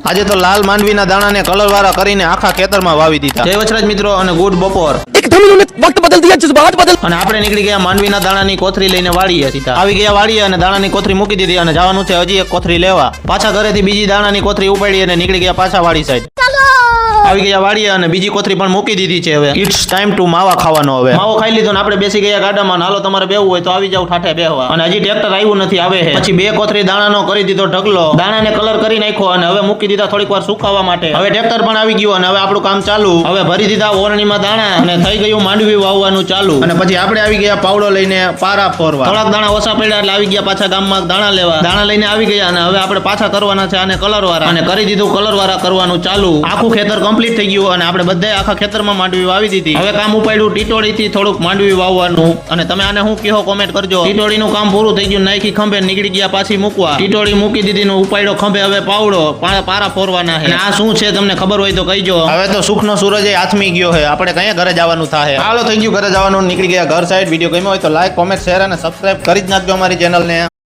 આજે તો લાલ માંડવીના દાણાને કલરવાળા કરીને આખા ખેતરમાં વાવી દીધા। જય વચરાજ મિત્રો અને ગુડ બપોર। एकदम इन्होंने वक्त बदल दिया, जज्बात बदल। અને આપણે નીકળી ગયા માંડવીના દાણાની કોથરી લઈને વાળીએ સીધા આવી ગયા વાળીએ અને દાણાની કોથરી મૂકી દીધી અને જવાનું છે હજી એક કોથરી લેવા। પાછા ઘરેથી બીજી દાણાની કોથરી ઉપાડી અને નીકળી ગયા પાછા વાડી સાઈડ। આવી ગયા વાડીએ અને બીજી કોથરી પણ મૂકી દીધી છે। હવે ઇટ્સ ટાઈમ ટુ માવા ખાવાનો। હવે માવો ખાઈ લીધો ને આપણે બેસી ગયા ગાડામાં। હાલો તમારે બેવું હોય તો આવી જાવ ઠાઠે બેહવા। અને હજી ટ્રેક્ટર આવ્યું નથી, આવે છે। પછી બે કોથરી દાણાનો કરી દીધો ઢગલો, દાણાને કલર કરી નાખ્યો અને હવે મૂકી દીધા થોડીક વાર સુકાવા માટે। હવે ટ્રેક્ટર પણ આવી ગયું અને હવે આપણું કામ ચાલુ। હવે ભરી દીધા ઓરણીમાં દાણા અને થઈ ગયું માંડવી વાવવાનું ચાલુ। અને પછી આપણે આવી ગયા પાવડો લઈને પારા ફોરવા। થોડાક દાણા ઓછા પડ્યા એટલે આવી ગયા પાછા ગામમાં દાણા લેવા। દાણા લઈને આવી ગયા અને હવે આપણે પાછા કરવાના છે આને કલર વાળા, અને કરી દીધું કલર વાળા કરવાનું ચાલુ। આખું ખેતર કમ્પ્લીટ થઈ ગયું અને આપણે બધા આખા ખેતરમાં માંડવી વાવી દીધી। હવે કામ ઉપાડ્યું ટીટોળી થી થોડુંક માંડવી વાવવાનું। અને તમે આને શું કહો કોમેન્ટ કરજો। ટીટોળીનું કામ પૂરું થઈ ગયું, નાખી ખંભે નીકળી ગયા પાછી મૂકવા। ટીટોળી મૂકી દીધી ને ઉપાડ્યો ખંભે, હવે પાવડો પારા ફોરવાના છે। આ શું છે તમને ખબર હોય તો કહીજો। હવે તો સુખનો સૂરજ આથમી ગયો છે, આપણે કયા ઘરે જવાનું થાય। હાલો થઈ ગયું ઘરે જવાનું, નીકળી ગયા ઘર સાઈડ। વિડીયો ગમ્યો હોય તો લાઈક કોમેન્ટ શેર અને સબસ્ક્રાઇબ કરી જ નાખજો અમારી ચેનલને।